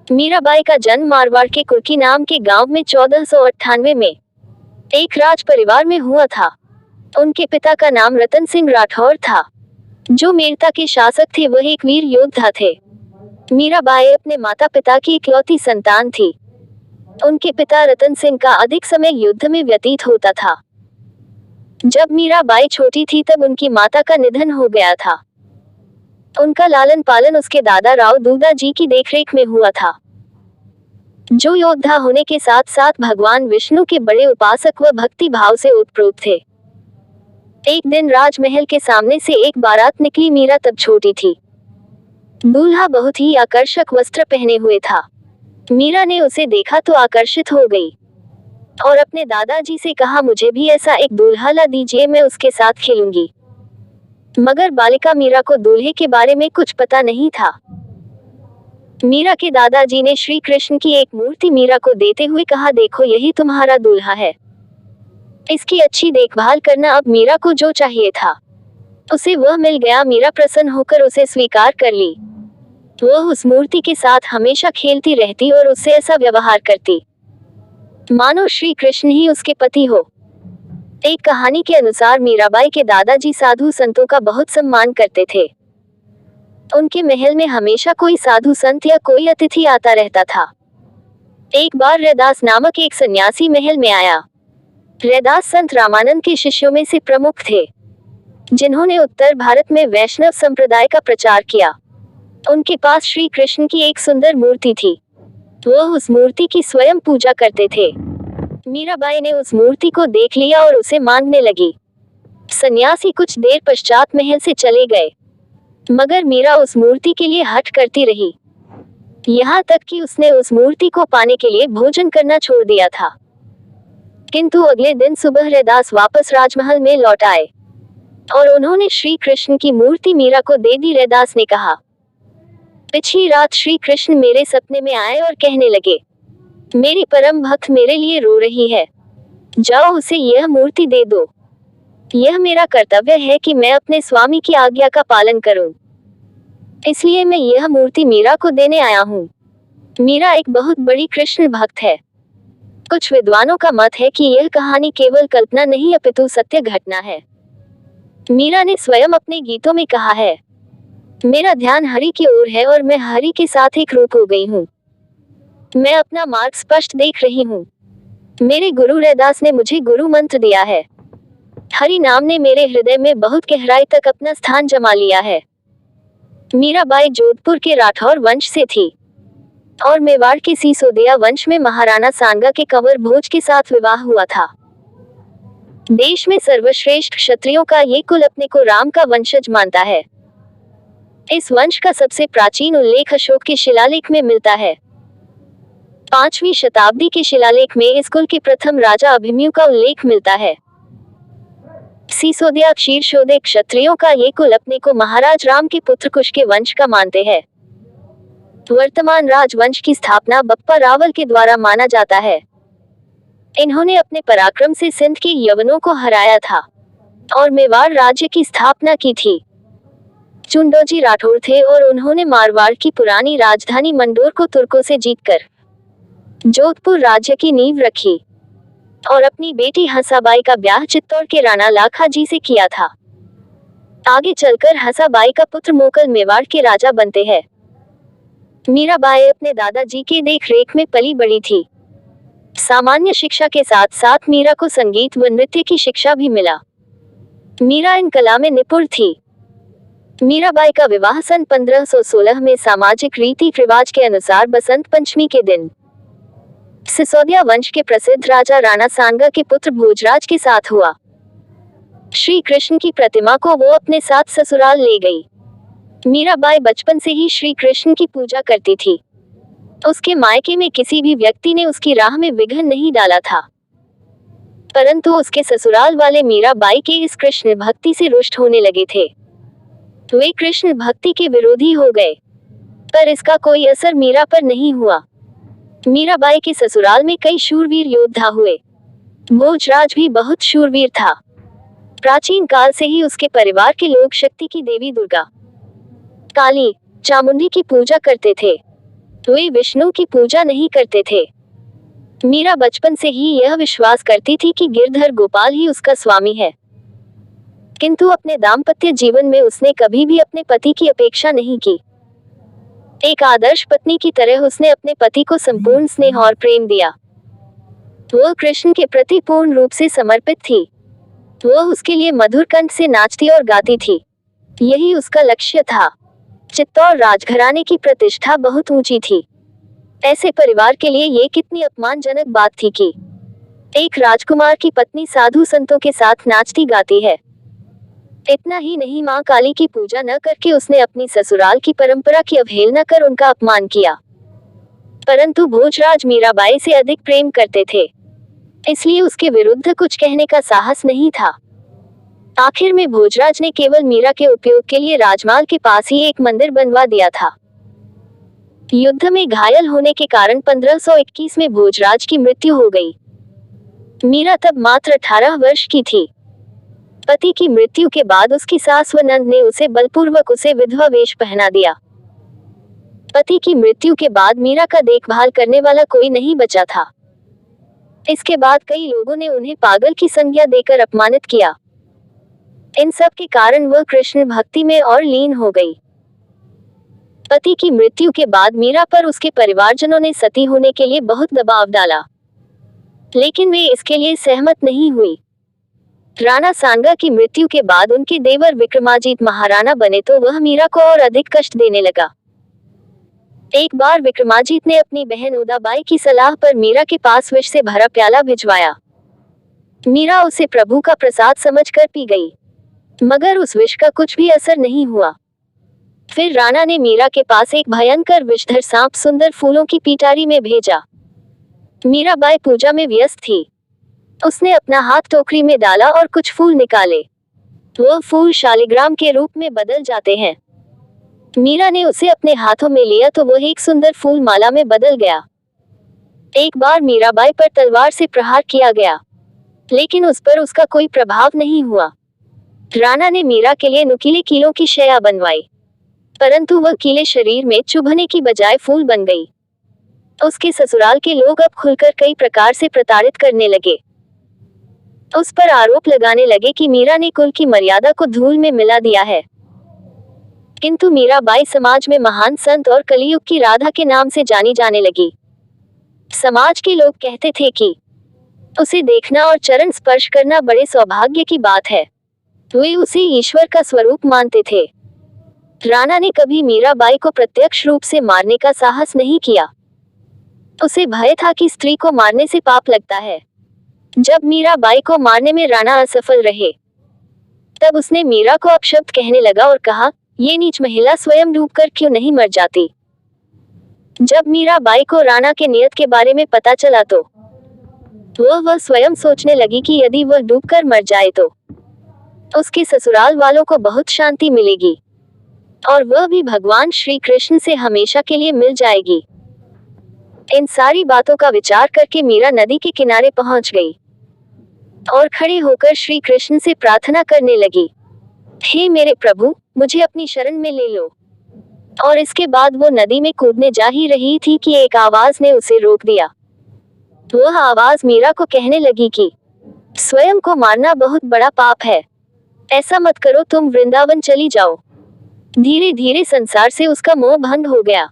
मीराबाई का जन्म मारवाड़ के कुर्की नाम के गांव में 1498 में एक राज परिवार में हुआ था। उनके पिता का नाम रतन सिंह राठौर था, जो मेड़ता के शासक थे। वह एक वीर योद्धा थे। मीराबाई अपने माता पिता की इकलौती संतान थी। उनके पिता रतन सिंह का अधिक समय युद्ध में व्यतीत होता था। जब मीराबाई छोटी थी तब उनकी माता का निधन हो गया था। उनका लालन पालन उसके दादा राव दूदा जी की देखरेख में हुआ था, जो योद्धा होने के साथ साथ भगवान विष्णु के बड़े उपासक व भक्ति भाव से ओतप्रोत थे। एक दिन राजमहल के सामने से एक बारात निकली। मीरा तब छोटी थी। दूल्हा बहुत ही आकर्षक वस्त्र पहने हुए था। मीरा ने उसे देखा तो आकर्षित हो गई और अपने दादाजी से कहा, मुझे भी ऐसा एक दूल्हा ला दीजिए, मैं उसके साथ खेलूंगी। मगर बालिका मीरा को दूल्हे के बारे में कुछ पता नहीं था। मीरा के दादाजी ने श्री कृष्ण की एक मूर्ति मीरा को देते हुए कहा, देखो यही तुम्हारा दूल्हा है, इसकी अच्छी देखभाल करना। अब मीरा को जो चाहिए था उसे वह मिल गया। मीरा प्रसन्न होकर उसे स्वीकार कर ली। वह उस मूर्ति के साथ हमेशा खेलती रहती और उससे ऐसा व्यवहार करती मानो श्री कृष्ण ही उसके पति हो। एक कहानी के अनुसार मीराबाई के दादाजी साधु संतों का बहुत सम्मान करते थे। उनके महल में हमेशा कोई साधु संत या कोई अतिथि आता रहता था। एक बार रैदास नामक एक सन्यासी महल में आया। रैदास संत रामानंद के शिष्यों में से प्रमुख थे, जिन्होंने उत्तर भारत में वैष्णव संप्रदाय का प्रचार किया। उनके पास श्री कृष्ण की एक सुंदर मूर्ति थी। वह उस मूर्ति की स्वयं पूजा करते थे। मीराबाई ने उस मूर्ति को देख लिया और उसे मांगने लगी। सन्यासी कुछ देर पश्चात महल से चले गए, मगर मीरा उस मूर्ति के लिए हठ करती रही, यहाँ तक कि उसने उस मूर्ति को पाने के लिए भोजन करना छोड़ दिया था। किंतु अगले दिन सुबह रैदास वापस राजमहल में लौट आए और उन्होंने श्री कृष्ण की मूर्ति मीरा को दे दी। रैदास ने कहा, पिछली रात श्री कृष्ण मेरे सपने में आए और कहने लगे, मेरी परम भक्त मेरे लिए रो रही है, जाओ उसे यह मूर्ति दे दो। यह मेरा कर्तव्य है कि मैं अपने स्वामी की आज्ञा का पालन करूं, इसलिए मैं यह मूर्ति मीरा को देने आया हूं। मीरा एक बहुत बड़ी कृष्ण भक्त है। कुछ विद्वानों का मत है कि यह कहानी केवल कल्पना नहीं अपितु सत्य घटना है। मीरा ने स्वयं अपने गीतों में कहा है, मेरा ध्यान हरि की ओर है और मैं हरि के साथ एक रूप हो गई हूँ। मैं अपना मार्ग स्पष्ट देख रही हूँ। मेरे गुरु रैदास ने मुझे गुरु मंत्र दिया है। हरि नाम ने मेरे हृदय में बहुत गहराई तक अपना स्थान जमा लिया है। मीराबाई जोधपुर के राठौर वंश से थी और मेवाड़ के सिसोदिया वंश में महाराणा सांगा के कंवर भोज के साथ विवाह हुआ था। देश में सर्वश्रेष्ठ क्षत्रियों का ये कुल अपने को राम का वंशज मानता है। इस वंश का सबसे प्राचीन उल्लेख अशोक के शिलालेख में मिलता है। 5वीं शताब्दी के शिलालेख में इस कुल के प्रथम राजा अभिमन्यु का उल्लेख मिलता है। सिसोदिया क्षीरशोधे क्षत्रियों का ये कुल अपने को महाराज राम के पुत्र कुश के वंश का मानते हैं। वर्तमान राजवंश की स्थापना बप्पा रावल के द्वारा माना जाता है। इन्होंने अपने पराक्रम से सिंध के यवनों को हराया था और मेवाड़ राज्य की स्थापना की थी। चुंडोजी राठौर थे और उन्होंने मारवाड़ की पुरानी राजधानी मंडोर को तुर्कों से जीतकर जोधपुर राज्य की नींव रखी और अपनी बेटी हंसाबाई का ब्याह चित्तौड़ के राणा लाखा जी से किया था। आगे चलकर हंसाबाई का पुत्र मोकल मेवाड़ के राजा बनते हैं। मीराबाई अपने दादाजी के देखरेख में पली बड़ी थी। सामान्य शिक्षा के साथ साथ मीरा को संगीत व नृत्य की शिक्षा भी मिला। मीरा इन कला में निपुण थी। मीराबाई का विवाह सन 1516 में सामाजिक रीति रिवाज के अनुसार बसंत पंचमी के दिन सिसोदिया वंश के प्रसिद्ध राजा राणा सांगा के पुत्र भोजराज के साथ हुआ। श्री कृष्ण की प्रतिमा को वो अपने साथ ससुराल ले गई। मीराबाई बचपन से ही श्री कृष्ण की पूजा करती थी। उसके मायके में किसी भी व्यक्ति ने उसकी राह में विघ्न नहीं डाला था, परंतु उसके ससुराल वाले मीराबाई के इस कृष्ण भक्ति से रुष्ट होने लगे थे। वे कृष्ण भक्ति के विरोधी हो गए, पर इसका कोई असर मीरा पर नहीं हुआ। मीराबाई के ससुराल में कई शूरवीर योद्धा हुए। भोजराज भी बहुत शूरवीर था। प्राचीन काल से ही उसके परिवार के लोग शक्ति की देवी दुर्गा, काली, चामुंडी की पूजा करते थे। वे विष्णु की पूजा नहीं करते थे। मीरा बचपन से ही यह विश्वास करती थी कि गिरधर गोपाल ही उसका स्वामी है, किंतु अपने दाम्पत्य जीवन में उसने कभी भी अपने पति की अपेक्षा नहीं की। एक आदर्श पत्नी की तरह उसने अपने पति को संपूर्ण स्नेह और प्रेम दिया। वह कृष्ण के प्रति पूर्ण रूप से समर्पित थी। वह उसके लिए मधुर कंठ से नाचती और गाती थी। यही उसका लक्ष्य था। चित्तौड़ राजघराने की प्रतिष्ठा बहुत ऊंची थी। ऐसे परिवार के लिए ये कितनी अपमानजनक बात थी कि एक राजकुमार की पत्नी साधु संतों के साथ नाचती गाती है। इतना ही नहीं, मां काली की पूजा न करके उसने अपनी ससुराल की परंपरा की अवहेलना कर उनका अपमान किया। परंतु भोजराज मीराबाई से अधिक प्रेम करते थे, इसलिए उसके विरुद्ध कुछ कहने का साहस नहीं था। आखिर में भोजराज ने केवल मीरा के उपयोग के लिए राजमाल के पास ही एक मंदिर बनवा दिया था। युद्ध में घायल होने के कारण 1521 में भोजराज की मृत्यु हो गई। मीरा तब मात्र 18 वर्ष की थी। पति की मृत्यु के बाद उसकी सास व नंद ने उसे बलपूर्वक उसे विधवा वेश पहना दिया। पति की मृत्यु के बाद मीरा का देखभाल करने वाला कोई नहीं बचा था। इसके बाद कई लोगों ने उन्हें पागल की संज्ञा देकर अपमानित किया। इन सब के कारण वह कृष्ण भक्ति में और लीन हो गई। पति की मृत्यु के बाद मीरा पर उसके परिवारजनों ने सती होने के लिए बहुत दबाव डाला, लेकिन वे इसके लिए सहमत नहीं हुई। राणा सांगा की मृत्यु के बाद उनके देवर विक्रमाजीत महाराणा बने तो वह मीरा को और अधिक कष्ट देने लगा। एक बार विक्रमाजीत ने अपनी बहन उदाबाई की सलाह पर मीरा के पास विष से भरा प्याला भिजवाया। मीरा उसे प्रभु का प्रसाद समझकर पी गई, मगर उस विष का कुछ भी असर नहीं हुआ। फिर राणा ने मीरा के पास एक भयंकर विषधर सांप सुंदर फूलों की पिटारी में भेजा। मीराबाई पूजा में व्यस्त थी। उसने अपना हाथ टोकरी में डाला और कुछ फूल निकाले। वह फूल शालिग्राम के रूप में बदल जाते हैं। मीरा ने उसे अपने हाथों में लिया तो वह एक सुंदर फूल माला में बदल गया। एक बार मीराबाई पर तलवार से प्रहार किया गया, लेकिन उस पर उसका कोई प्रभाव नहीं हुआ। राणा ने मीरा के लिए नुकीले कीलों की शैया बनवाई, परंतु वह कीले शरीर में चुभने की बजाय फूल बन गई। उसके ससुराल के लोग अब खुलकर कई प्रकार से प्रताड़ित करने लगे। उस पर आरोप लगाने लगे कि मीरा ने कुल की मर्यादा को धूल में मिला दिया है। किंतु मीराबाई समाज में महान संत और कलियुग की राधा के नाम से जानी जाने लगी। समाज के लोग कहते थे कि उसे देखना और चरण स्पर्श करना बड़े सौभाग्य की बात है। वे उसे ईश्वर का स्वरूप मानते थे। राणा ने कभी मीराबाई को प्रत्यक्ष रूप से मारने का साहस नहीं किया। उसे भय था कि स्त्री को मारने से पाप लगता है। जब मीराबाई को मारने में राणा असफल रहे, तब उसने मीरा को अपशब्द कहने लगा और कहा, ये नीच महिला स्वयं डूबकर क्यों नहीं मर जाती। जब मीराबाई को राणा के नियत के बारे में पता चला तो वह स्वयं सोचने लगी कि यदि वह डूबकर मर जाए तो उसके ससुराल वालों को बहुत शांति मिलेगी और वह भी भगवान श्री कृष्ण से हमेशा के लिए मिल जाएगी। इन सारी बातों का विचार करके मीरा नदी के किनारे पहुंच गई और खड़े होकर श्री कृष्ण से प्रार्थना करने लगी, हे मेरे प्रभु, मुझे अपनी शरण में ले लो। और इसके बाद वो नदी में कूदने जा ही रही थी कि एक आवाज ने उसे रोक दिया। वह आवाज मीरा को कहने लगी कि स्वयं को मारना बहुत बड़ा पाप है, ऐसा मत करो, तुम वृंदावन चली जाओ। धीरे धीरे संसार से उसका मोह भंग हो गया।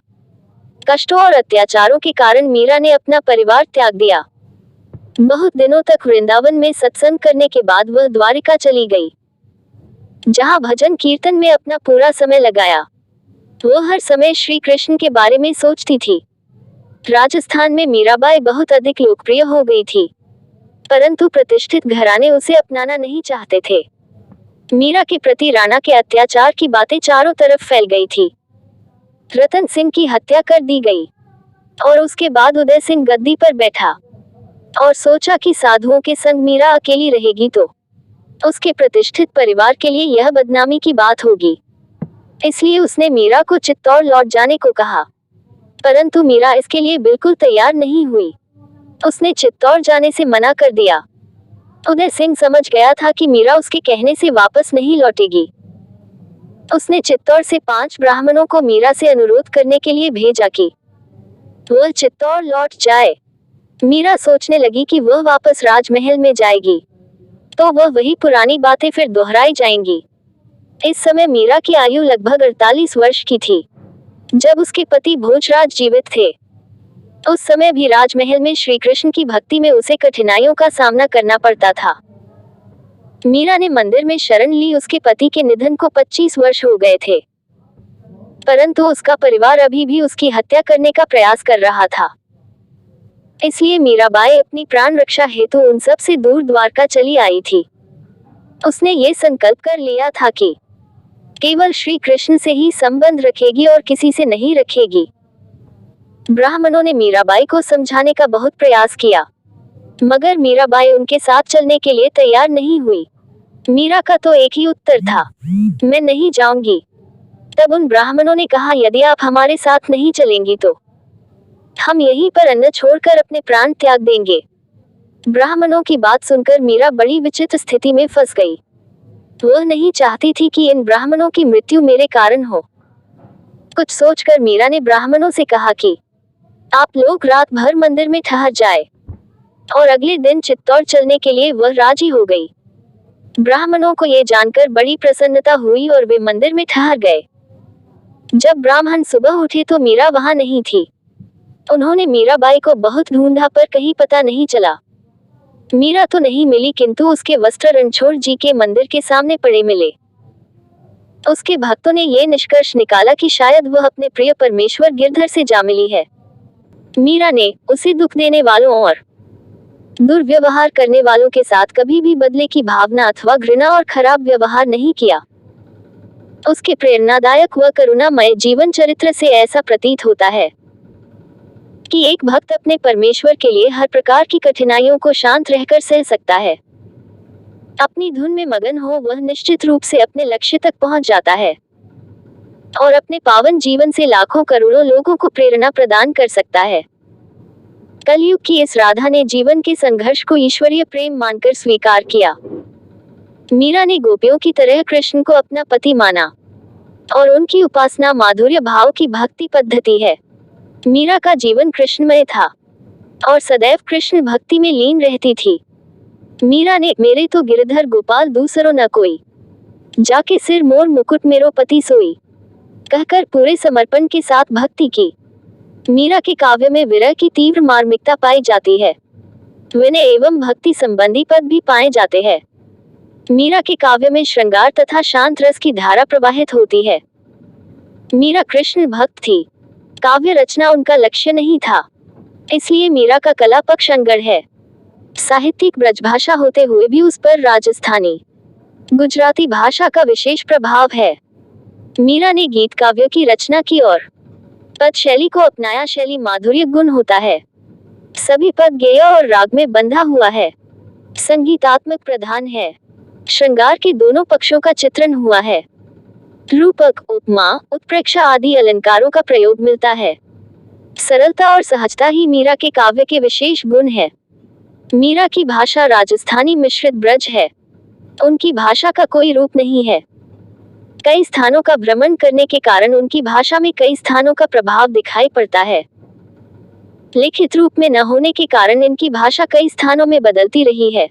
कष्टों और अत्याचारों के कारण मीरा ने अपना परिवार त्याग दिया। बहुत दिनों तक वृंदावन में सत्संग करने के बाद वह द्वारिका चली गई, जहां भजन कीर्तन में अपना पूरा समय लगाया। वह हर समय श्री कृष्ण के बारे में सोचती थी। राजस्थान में मीराबाई बहुत अधिक लोकप्रिय हो गई थी, परंतु प्रतिष्ठित घराने उसे अपनाना नहीं चाहते थे। मीरा के प्रति राणा के अत्याचार की बातें चारों तरफ फैल गई थी। रतन सिंह की हत्या कर दी गई और उसके बाद उदय सिंह गद्दी पर बैठा और सोचा कि साधुओं के संग मीरा अकेली रहेगी तो उसके प्रतिष्ठित परिवार के लिए यह बदनामी की बात होगी। इसलिए उसने मीरा को चित्तौड़ लौट जाने को कहा, परंतु मीरा इसके लिए बिल्कुल तैयार नहीं हुई। उसने चित्तौड़ जाने से मना कर दिया। उदय सिंह समझ गया था कि मीरा उसके कहने से वापस नहीं लौटेगी। उसने चित्तौड़ से 5 ब्राह्मणों को मीरा से अनुरोध करने के लिए भेजा कि वह चित्तौड़ लौट जाए। मीरा सोचने लगी कि वह वापस राजमहल में जाएगी तो वह वही पुरानी बातें फिर दोहराई जाएंगी। इस समय मीरा की आयु लगभग 48 वर्ष की थी। जब उसके पति भोजराज जीवित थे उस समय भी राजमहल में श्री कृष्ण की भक्ति में उसे कठिनाइयों का सामना करना पड़ता था। मीरा ने मंदिर में शरण ली। उसके पति के निधन को 25 वर्ष हो गए थे, परंतु उसका परिवार अभी भी उसकी हत्या करने का प्रयास कर रहा था। इसलिए मीराबाई अपनी प्राण रक्षा हेतु उन सब से दूर द्वारका चली आई थी। उसने ये संकल्प कर लिया था कि केवल श्री कृष्ण से ही संबंध रखेगी और किसी से नहीं रखेगी। ब्राह्मणों ने मीराबाई को समझाने का बहुत प्रयास किया, मगर मीराबाई उनके साथ चलने के लिए तैयार नहीं हुई। मीरा का तो एक ही उत्तर था, मैं नहीं जाऊंगी। तब उन ब्राह्मणों ने कहा, यदि आप हमारे साथ नहीं चलेंगी तो हम यहीं पर अन्न छोड़कर अपने प्राण त्याग देंगे। ब्राह्मणों की बात सुनकर मीरा बड़ी विचित्र स्थिति में फंस गई। वह नहीं चाहती थी कि इन ब्राह्मणों की मृत्यु मेरे कारण हो। कुछ सोचकर मीरा ने ब्राह्मणों से कहा कि आप लोग रात भर मंदिर में ठहर जाए, और अगले दिन चित्तौड़ चलने के लिए वह राजी हो गई। ब्राह्मणों को ये जानकर बड़ी प्रसन्नता हुई और वे मंदिर में ठहर गए। जब ब्राह्मण सुबह उठे तो मीरा वहां नहीं थी। उन्होंने मीराबाई को बहुत ढूंढा पर कहीं पता नहीं चला। मीरा तो नहीं मिली, किंतु उसके वस्त्र रणछोड़ जी के मंदिर के सामने पड़े मिले। उसके भक्तों ने यह निष्कर्ष निकाला कि शायद वह अपने प्रिय परमेश्वर गिरधर से जा मिली है। मीरा ने उसे दुख देने वालों और दुर्व्यवहार करने वालों के साथ कभी भी बदले की भावना अथवा घृणा और खराब व्यवहार नहीं किया। उसके प्रेरणादायक व करुणामय जीवन चरित्र से ऐसा प्रतीत होता है कि एक भक्त अपने परमेश्वर के लिए हर प्रकार की कठिनाइयों को शांत रहकर सह सकता है। अपनी धुन में मगन हो वह निश्चित रूप से अपने लक्ष्य तक पहुंच जाता है और अपने पावन जीवन से लाखों करोड़ों लोगों को प्रेरणा प्रदान कर सकता है। कलयुग की इस राधा ने जीवन के संघर्ष को ईश्वरीय प्रेम मानकर स्वीकार किया। मीरा ने गोपियों की तरह कृष्ण को अपना पति माना और उनकी उपासना माधुर्य भाव की भक्ति पद्धति है। मीरा का जीवन कृष्णमय था और सदैव कृष्ण भक्ति में लीन रहती थी। मीरा ने मेरे तो गिरधर गोपाल दूसरो न कोई, जाके सिर मोर मुकुट मेरो पति सोई कहकर पूरे समर्पण के साथ भक्ति की। मीरा के काव्य में विरह की तीव्र मार्मिकता पाई जाती है। विनय एवं भक्ति संबंधी पद भी पाए जाते हैं। मीरा के काव्य में श्रृंगार तथा शांत रस की धारा प्रवाहित होती है। मीरा कृष्ण भक्त थी, काव्य रचना उनका लक्ष्य नहीं था, इसलिए मीरा का कला पक्ष अनगढ़ है। साहित्यिक ब्रजभाषा होते हुए भी उस पर राजस्थानी गुजराती भाषा का विशेष प्रभाव है। मीरा ने गीत काव्य की रचना की और पद शैली को अपनाया। शैली माधुर्य गुण होता है, सभी पद गेय और राग में बंधा हुआ है, संगीतात्मक प्रधान है। श्रृंगार के दोनों पक्षों का चित्रण हुआ है। रूपक, उपमा, उत्प्रेक्षा आदि अलंकारों का प्रयोग मिलता है। सरलता और सहजता ही मीरा के काव्य के विशेष गुण है। मीरा की भाषा राजस्थानी मिश्रित ब्रज है। उनकी भाषा का कोई रूप नहीं है। कई स्थानों का भ्रमण करने के कारण उनकी भाषा में कई स्थानों का प्रभाव दिखाई पड़ता है। लिखित रूप में न होने के कारण इनकी भाषा कई स्थानों में बदलती रही है।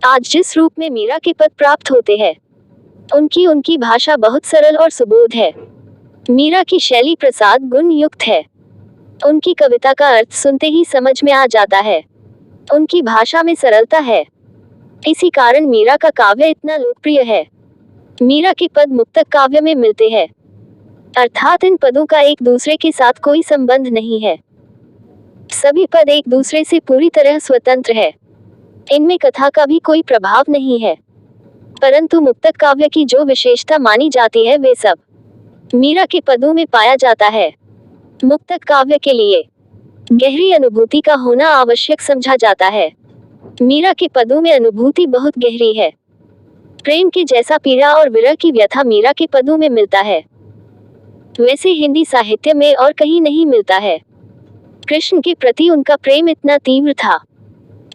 आज जिस रूप में मीरा के पद प्राप्त होते हैं उनकी भाषा बहुत सरल और सुबोध है। मीरा की शैली प्रसाद गुण युक्त है। उनकी कविता का अर्थ सुनते ही समझ में आ जाता है। उनकी भाषा में सरलता है, इसी कारण मीरा का काव्य इतना लोकप्रिय है। मीरा के पद मुक्तक काव्य में मिलते हैं, अर्थात इन पदों का एक दूसरे के साथ कोई संबंध नहीं है। सभी पद एक दूसरे से पूरी तरह स्वतंत्र है। इनमें कथा का भी कोई प्रभाव नहीं है, परंतु मुक्तक काव्य की जो विशेषता मानी जाती है वे सब मीरा के पदों में पाया जाता है। मुक्तक काव्य के लिए गहरी अनुभूति का होना आवश्यक समझा जाता है। मीरा के पदों में अनुभूति बहुत गहरी है। प्रेम के जैसा पीड़ा और विरह की व्यथा मीरा के पदों में मिलता है, वैसे हिंदी साहित्य में और कहीं नहीं मिलता है। कृष्ण के प्रति उनका प्रेम इतना तीव्र था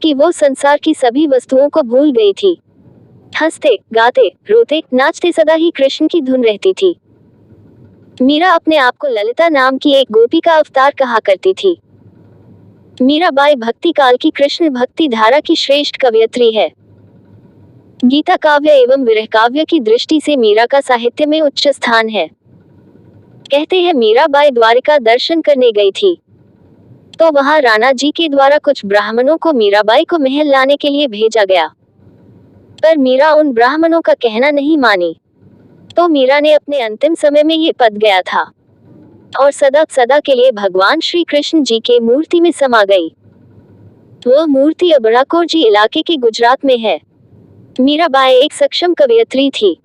कि वो संसार की सभी वस्तुओं को भूल गई थी। हंसते, गाते, रोते, नाचते सदा ही कृष्ण की धुन रहती थी। मीरा अपने आप को ललिता नाम की एक गोपी का अवतार कहा करती थी। मीराबाई भक्ति काल की कृष्ण भक्ति धारा की श्रेष्ठ कवयित्री है। गीता काव्य एवं विरह काव्य की दृष्टि से मीरा का साहित्य में उच्च स्थान है। कहते हैं मीराबाई द्वारिका दर्शन करने गई थी, तो वहां राणा जी के द्वारा कुछ ब्राह्मणों को मीराबाई को महल लाने के लिए भेजा गया, पर मीरा उन ब्राह्मणों का कहना नहीं मानी, तो मीरा ने अपने अंतिम समय में ये पद गया था और सदा सदा के लिए भगवान श्री कृष्ण जी के मूर्ति में समा गई। वह मूर्ति अब अबड़ाकोरजी इलाके के गुजरात में है। मीराबाई एक सक्षम कवयित्री थी।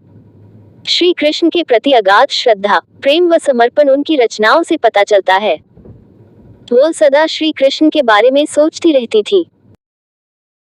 श्री कृष्ण के प्रति अगाध श्रद्धा, प्रेम व समर्पण उनकी रचनाओं से पता चलता है। वह सदा श्री कृष्ण के बारे में सोचती रहती थी।